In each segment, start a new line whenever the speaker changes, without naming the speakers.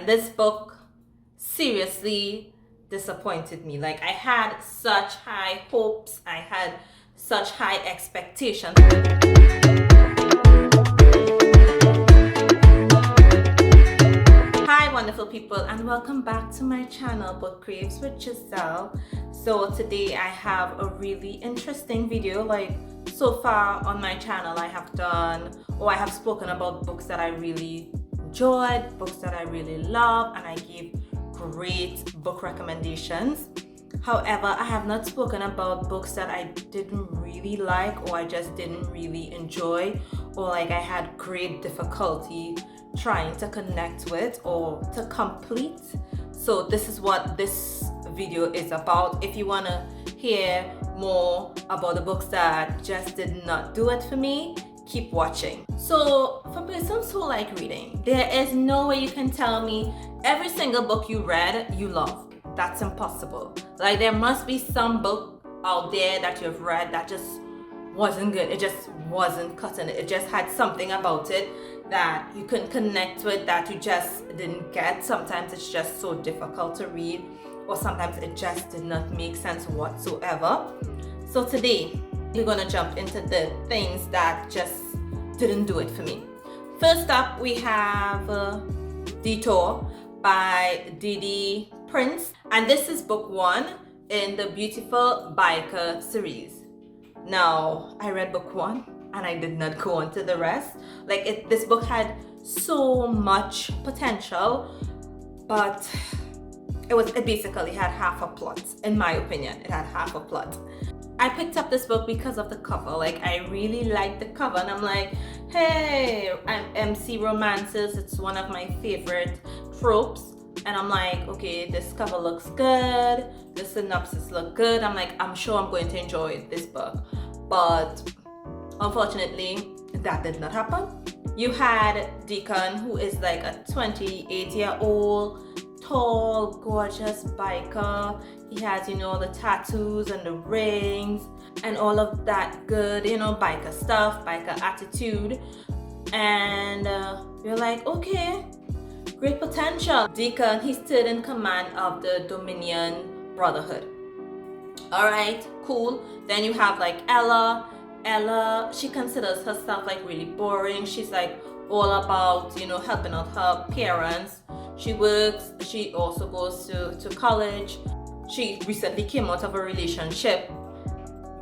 this book seriously disappointed me. Like, I had such high hopes, I had such high expectations. Hi wonderful people, and welcome back to my channel, Book Craves with Giselle. So today I have a really interesting video. Like, so far on my channel I have spoken about books that I really enjoyed, books that I really love, and I gave great book recommendations. However, I have not spoken about books that I didn't really like, or I just didn't really enjoy, or like I had great difficulty trying to connect with or to complete. So this is what this video is about. If you want to hear more about the books that just did not do it for me, keep watching. So for persons who like reading, there is no way you can tell me every single book you read you love. That's impossible. Like, there must be some book out there that you've read that just wasn't good. It just wasn't cutting it. It just had something about it that you couldn't connect with, that you just didn't get. Sometimes it's just so difficult to read, or sometimes it just did not make sense whatsoever. So today we're gonna jump into the things that just didn't do it for me. First up, we have Detour by Didi Prince, and this is book 1 in the Beautiful Biker series. Now, I read book 1 and I did not go on to the rest. Like, this book had so much potential, but it basically had half a plot. In my opinion, it had half a plot. I picked up this book because of the cover. Like, I really liked the cover, and I'm like, hey, I'm MC romances. It's one of my favorite tropes. And I'm like, okay, this cover looks good, the synopsis look good. I'm like, I'm sure I'm going to enjoy this book. But unfortunately, that did not happen. You had Deacon, who is like a 28-year-old, tall, gorgeous biker. He has, the tattoos and the rings and all of that good, biker stuff, biker attitude. And you're like, okay, great potential. Deacon, he's still in command of the Dominion Brotherhood. All right, cool. Then you have like Ella. Ella, she considers herself like really boring. She's like all about, helping out her parents. She works. She also goes to college. She recently came out of a relationship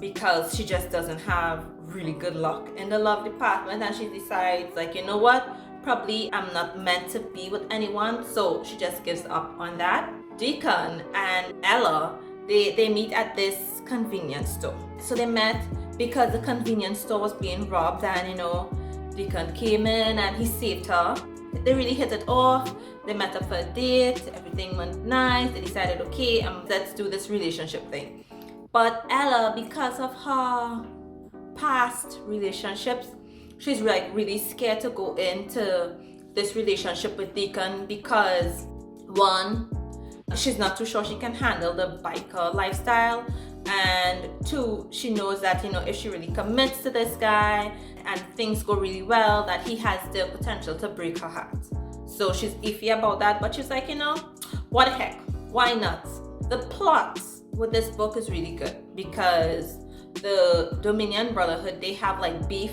because she just doesn't have really good luck in the love department, and she decides, like, you know what? Probably I'm not meant to be with anyone, so she just gives up on that. Deacon and Ella, they meet at this convenience store. So they met because the convenience store was being robbed, and Deacon came in and he saved her. They really hit it off. They met up for a date. Everything went nice. They decided, okay, let's do this relationship thing. But Ella, because of her past relationships, she's like really scared to go into this relationship with Deacon because, one, she's not too sure she can handle the biker lifestyle, and two, she knows that if she really commits to this guy and things go really well, that he has the potential to break her heart. So she's iffy about that, but she's like, what the heck, why not? The plot with this book is really good because the Dominion Brotherhood, they have like beef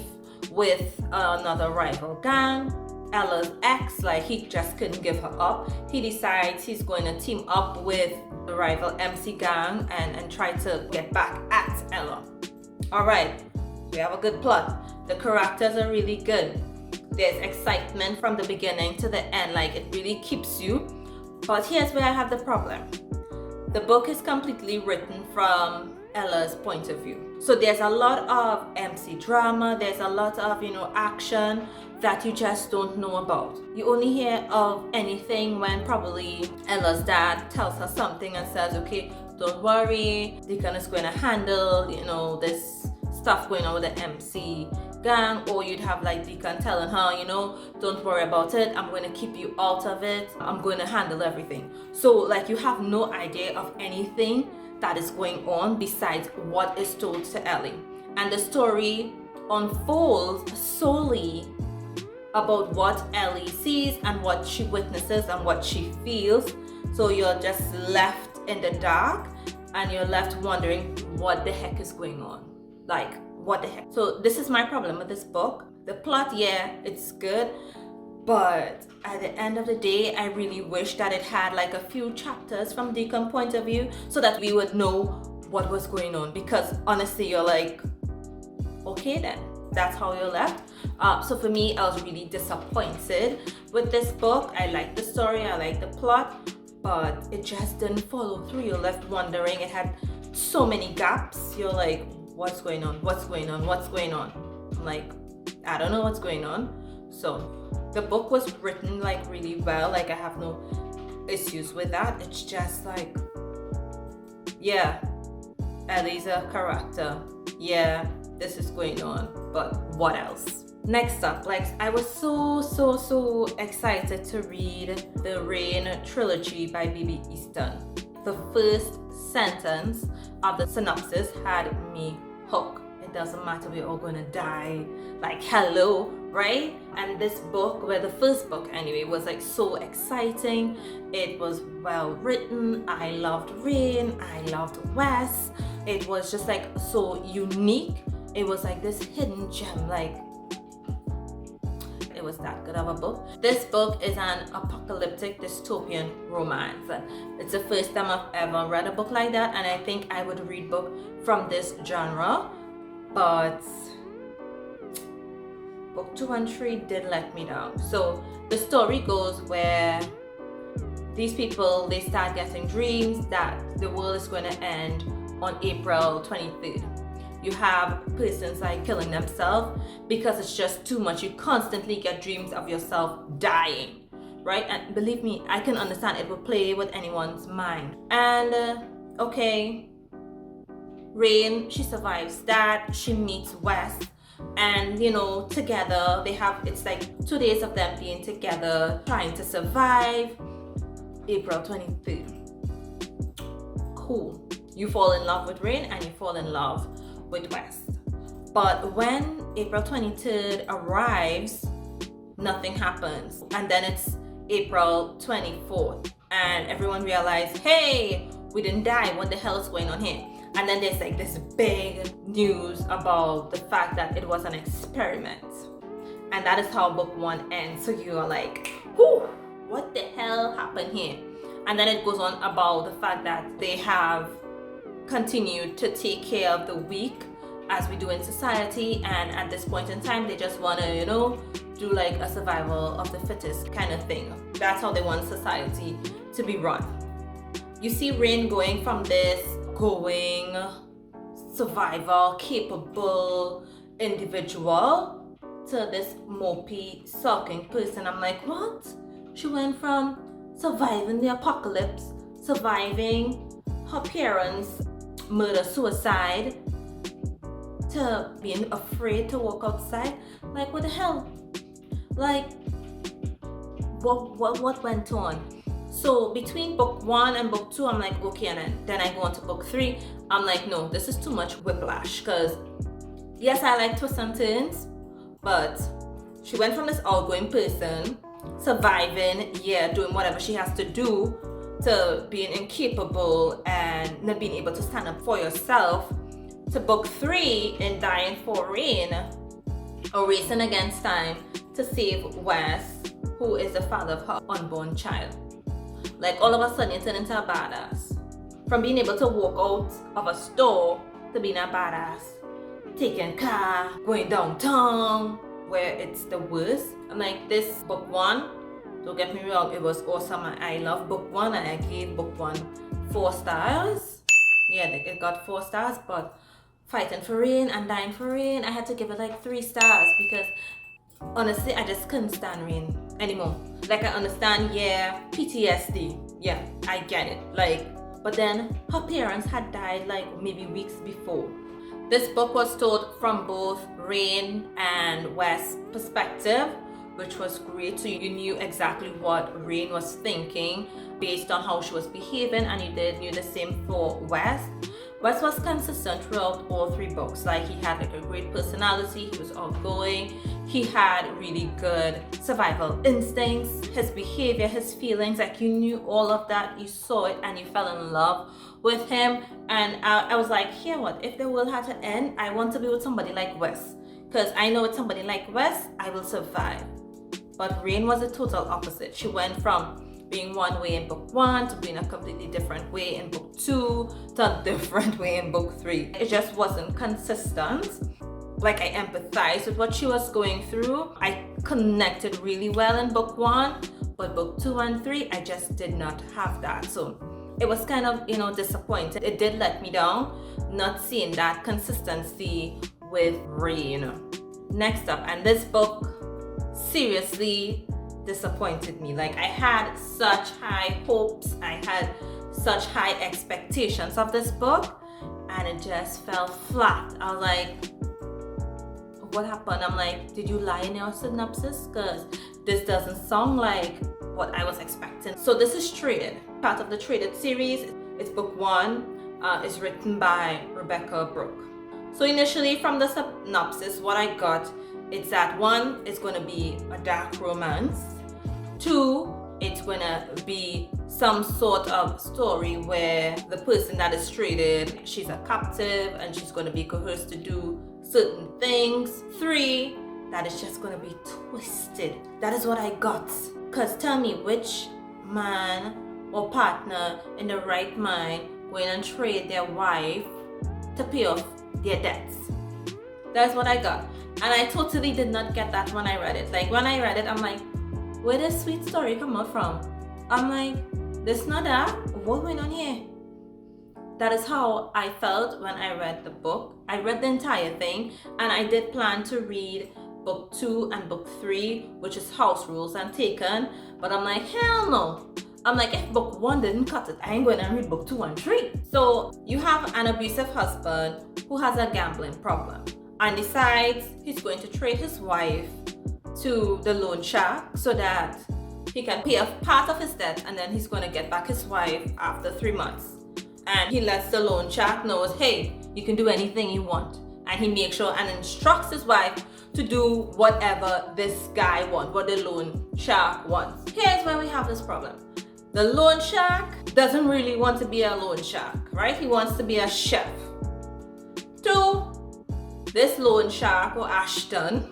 with another rival gang. Ella's ex, like, he just couldn't give her up. He decides he's going to team up with the rival MC gang and try to get back at Ella. All right, we have a good plot. The characters are really good. There's excitement from the beginning to the end. Like, it really keeps you. But here's where I have the problem. The book is completely written from Ella's point of view. So there's a lot of MC drama, there's a lot of, action that you just don't know about. You only hear of anything when probably Ella's dad tells her something and says, okay, don't worry, Deacon is going to handle, this stuff going on with the MC gang. Or you'd have like Deacon telling her, don't worry about it, I'm going to keep you out of it, I'm going to handle everything. So like, you have no idea of anything that is going on besides what is told to Ellie. And the story unfolds solely about what Ellie sees and what she witnesses and what she feels. So you're just left in the dark and you're left wondering what the heck is going on. Like, what the heck? So this is my problem with this book. The plot, yeah, it's good, but at the end of the day, I really wish that it had like a few chapters from Deacon's point of view so that we would know what was going on. Because honestly, you're like, okay then, that's how you're left. So for me, I was really disappointed with this book. I like the story, I like the plot, but it just didn't follow through. You're left wondering. It had so many gaps. You're like, what's going on? What's going on? What's going on? I'm like, I don't know what's going on. So the book was written like really well. Like I have no issues with that. It's just like, yeah, Ellie's a character. Yeah, this is going on, but what else? Next up, like I was so excited to read the Rain Trilogy by B.B. Easton. The first sentence of the synopsis had me hooked. It doesn't matter, we're all gonna die. Like, hello, right? And this book, well, the first book anyway, was like so exciting. It was well written. I loved Rain. I loved Wes. It was just like so unique. It was like this hidden gem. Like, it was that good of a book. This book is an apocalyptic dystopian romance. It's the first time I've ever read a book like that, and I think I would read book from this genre, but book 2 and 3 did let me down. So the story goes where these people, they start getting dreams that the world is going to end on April 23rd. You have persons like killing themselves because it's just too much. You constantly get dreams of yourself dying, right? And believe me, I can understand it will play with anyone's mind. And okay, Rain, she survives that. She meets Wes, and you know, together they have, it's like 2 days of them being together, trying to survive. April 23rd. Cool. You fall in love with Rain and you fall in love with Wes. But when April 23rd arrives, nothing happens. And then it's April 24th and everyone realizes, hey, we didn't die. What the hell is going on here? And then there's like this big news about the fact that it was an experiment. And that is how book 1 ends. So you are like, whew, what the hell happened here? And then it goes on about the fact that they have continued to take care of the weak as we do in society, and at this point in time they just want to, you know, do like a survival of the fittest kind of thing. That's how they want society to be run. You see Rain going from this going survivor capable individual to this mopey sulking person. I'm like, what? She went from surviving the apocalypse, surviving her parents' murder suicide, to being afraid to walk outside. Like, what the hell? Like, what went on? So between book 1 and book 2, I'm like, okay, and then I go on to book 3. I'm like, no, this is too much whiplash. Because yes, I like twists and turns, but she went from this outgoing person, surviving, yeah, doing whatever she has to do, to being incapable and not being able to stand up for yourself, to book 3 in dying for Rain, or racing against time to save Wes, who is the father of her unborn child. Like, all of a sudden you turn into a badass. From being able to walk out of a store to being a badass, taking car, going downtown where it's the worst. I'm like, this book 1, don't get me wrong, it was awesome. I love book 1 and I gave book 1 4 stars. Yeah, it got 4 stars, but fighting for Rain and dying for Rain, I had to give it like 3 stars because honestly, I just couldn't stand Rain anymore. Like, I understand, yeah, PTSD, yeah, I get it. Like, but then her parents had died like maybe weeks before. This book was told from both Rain and Wes' perspective, which was great. So you knew exactly what Rain was thinking based on how she was behaving, and you knew the same for Wes. Wes was consistent throughout all 3 books. Like, he had like a great personality, he was outgoing, He had really good survival instincts, his behavior, his feelings, like you knew all of that, you saw it, and you fell in love with him. And I was like, yeah, what if the world had to end? I want to be with somebody like Wes, because I know with somebody like Wes, I will survive. But Rain was a total opposite. She went from being one way in book 1 to being a completely different way in book 2 to a different way in book 3. It just wasn't consistent. Like, I empathized with what she was going through. I connected really well in book 1, but book 2 and 3, I just did not have that. So it was kind of, disappointing. It did let me down, not seeing that consistency with Rain. Next up, and this book seriously disappointed me. Like, I had such high hopes, I had such high expectations of this book, and it just fell flat. I was like, what happened? I'm like, did you lie in your synopsis? Because this doesn't sound like what I was expecting. So this is Traded, part of the Traded series. It's book 1. It's written by Rebecca Brooke. So initially from the synopsis, what I got is that 1, it's going to be a dark romance. 2, it's going to be some sort of story where the person that is traded, she's a captive and she's going to be coerced to do certain things. 3, that is just going to be twisted. That is what I got. Because tell me, which man or partner in the right mind going and trade their wife to pay off their debts? That's what I got. And I totally did not get that when I read it. Like, when I read it, I'm like, where did this sweet story come out from? I'm like, this not that? What went on here? That is how I felt when I read the book. I read the entire thing, and I did plan to read book 2 and book 3, which is House Rules and Taken, but I'm like, hell no. I'm like, if book 1 didn't cut it, I ain't going to read book 2 and 3. So you have an abusive husband who has a gambling problem and decides he's going to trade his wife to the loan shark so that he can pay off part of his debt, and then he's going to get back his wife after 3 months. And he lets the loan shark know, hey, you can do anything you want. And he makes sure and instructs his wife to do whatever this guy wants, what the loan shark wants. Here's where we have this problem. The loan shark doesn't really want to be a loan shark, right? He wants to be a chef. 2, this loan shark, or Ashton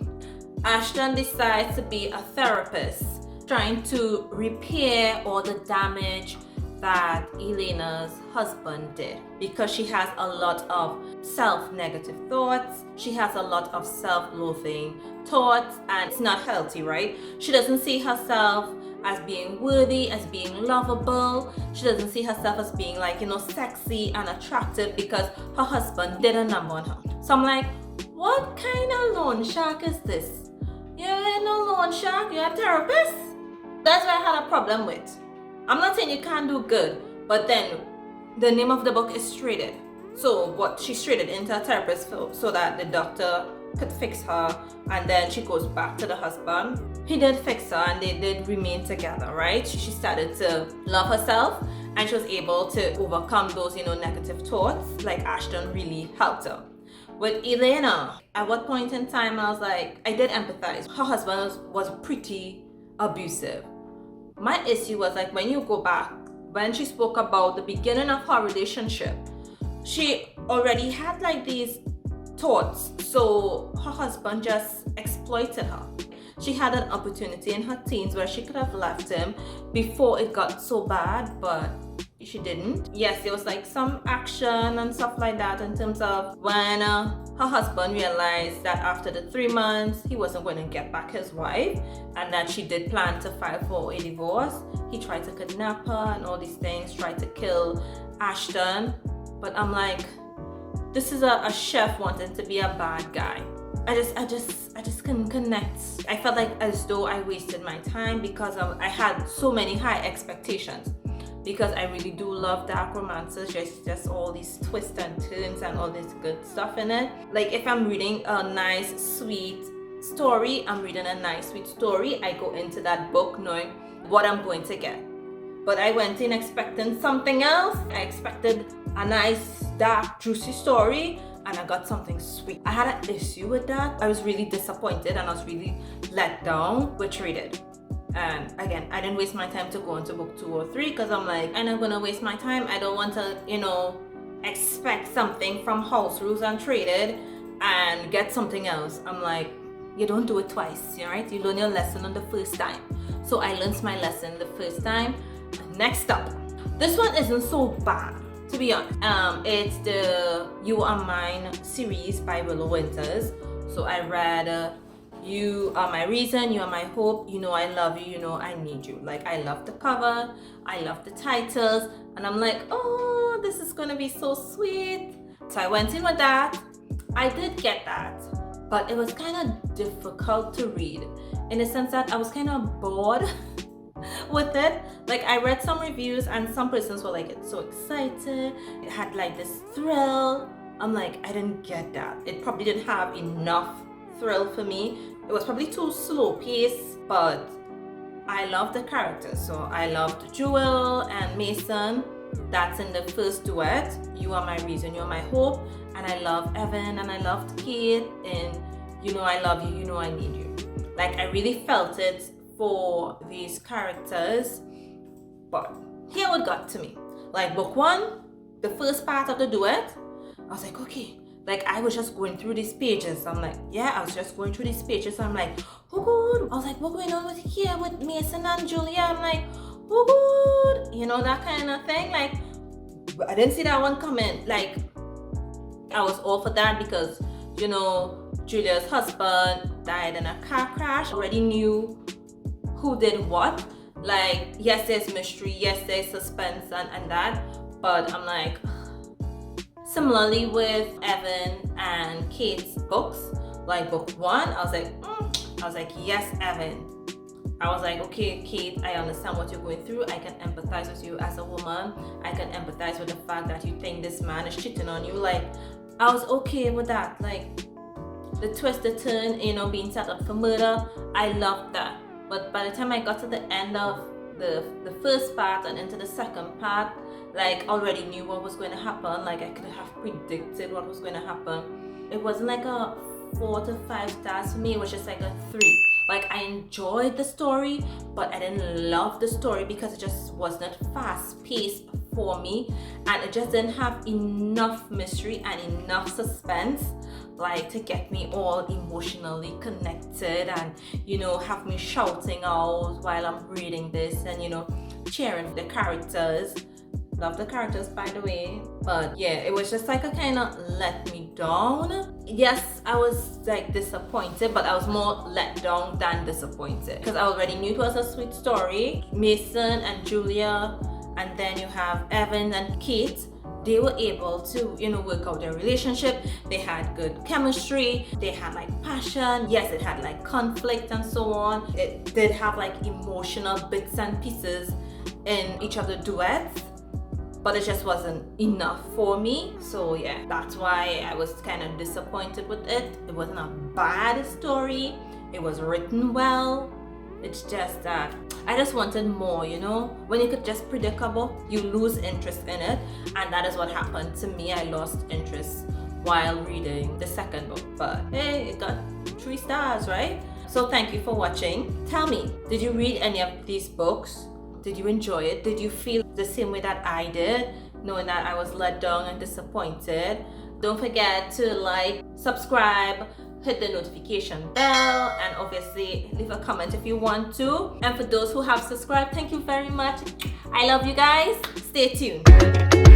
decides to be a therapist, trying to repair all the damage that Elena's husband did, because she has a lot of self-negative thoughts, she has a lot of self-loathing thoughts, and it's not healthy, right? She doesn't see herself as being worthy, as being lovable. She doesn't see herself as being like, sexy and attractive because her husband did a number on her. So I'm like, what kind of loan shark is this? You ain't no loan shark, you're a therapist? That's what I had a problem with. I'm not saying you can't do good, but then the name of the book is Traded. So what, she's traded into a therapist so that the doctor could fix her, and then she goes back to the husband. He did fix her and they did remain together, right? She started to love herself and she was able to overcome those, negative thoughts. Like, Ashton really helped her. With Elena, at what point in time I was like, I did empathize. Her husband was pretty abusive. My issue was like, when you go back, when she spoke about the beginning of her relationship, she already had like these thoughts. So her husband just exploited her. She had an opportunity in her teens where she could have left him before it got so bad, but she didn't. Yes, there was like some action and stuff like that in terms of when her husband realized that after the 3 months he wasn't going to get back his wife, and that she did plan to file for a divorce. He tried to kidnap her and all these things, tried to kill Ashton. But I'm like, this is a chef wanting to be a bad guy. I just couldn't connect. I felt like as though I wasted my time because I had so many high expectations. Because I really do love dark romances, just all these twists and turns and all this good stuff in it. Like, if I'm reading a nice, sweet story, I'm reading a nice, sweet story, I go into that book knowing what I'm going to get. But I went in expecting something else. I expected a nice, dark, juicy story, and I got something sweet. I had an issue with that. I was really disappointed and I was really let down with Traded. And again, I didn't waste my time to go into book 2 or 3 because I'm like, I'm not gonna waste my time. I don't want to, expect something from House Rules and Traded and get something else. I'm like, you don't do it twice, right? You learn your lesson on the first time. So I learned my lesson the first time. Next up, this one isn't so bad, to be honest. It's the You Are Mine series by Willow Winters. So I read You Are My Reason, You Are My Hope, You Know I Love You, You Know I Need You. Like, I love the cover, I love the titles, and I'm like, oh, this is gonna be so sweet. So I went in with that. I did get that, but it was kind of difficult to read in the sense that I was kind of bored with it. Like, I read some reviews and some persons were like, it's so exciting, it had like this thrill. I'm like, I didn't get that. It probably didn't have enough thrill for me. It was probably too slow paced, but I love the characters. So I loved Jewel and Mason. That's in the first duet, You Are My Reason, You Are My Hope. And I love Evan and I loved Kate in You Know I Love You, You Know I Need You. Like, I really felt it for these characters, but here what got to me. Like, book 1, the first part of the duet, I was like, okay. Like, I was just going through these pages. I'm like, yeah, I was just going through these pages. I'm like, oh good. I was like, what's going on with here with Mason and Julia? I'm like, oh good. You know, that kind of thing. Like, I didn't see that one coming. Like, I was all for that because, Julia's husband died in a car crash. Already knew who did what. Like, yes, there's mystery. Yes, there's suspense and that. But I'm like, similarly with Evan and Kate's books, like book 1, I was like, yes, Evan. I was like, okay, Kate, I understand what you're going through. I can empathize with you as a woman. I can empathize with the fact that you think this man is cheating on you. Like, I was okay with that. Like, the twist, the turn, being set up for murder, I loved that. But by the time I got to the end of the first part and into the second part, like, already knew what was going to happen. Like, I could have predicted what was going to happen. It wasn't like a 4 to 5 stars for me. It was just like a 3. Like, I enjoyed the story, but I didn't love the story because it just was not fast paced for me, and it just didn't have enough mystery and enough suspense, like, to get me all emotionally connected and, have me shouting out while I'm reading this and, cheering the characters. Love the characters, by the way, but yeah, it was just like a kind of let me down. Yes, I was like disappointed, but I was more let down than disappointed because I already knew it was a sweet story. Mason and Julia, and then you have Evan and Kate. They were able to, work out their relationship. They had good chemistry. They had like passion. Yes, it had like conflict and so on. It did have like emotional bits and pieces in each of the duets, but it just wasn't enough for me. So yeah, that's why I was kind of disappointed with it. It wasn't a bad story. It was written well. It's just that I just wanted more, When you could just predict a book, you lose interest in it. And that is what happened to me. I lost interest while reading the second book. But hey, it got 3 stars, right? So thank you for watching. Tell me, did you read any of these books? Did you enjoy it? Did you feel the same way that I did, knowing that I was let down and disappointed? Don't forget to like, subscribe, hit the notification bell, and obviously leave a comment if you want to. And for those who have subscribed, thank you very much. I love you guys. Stay tuned.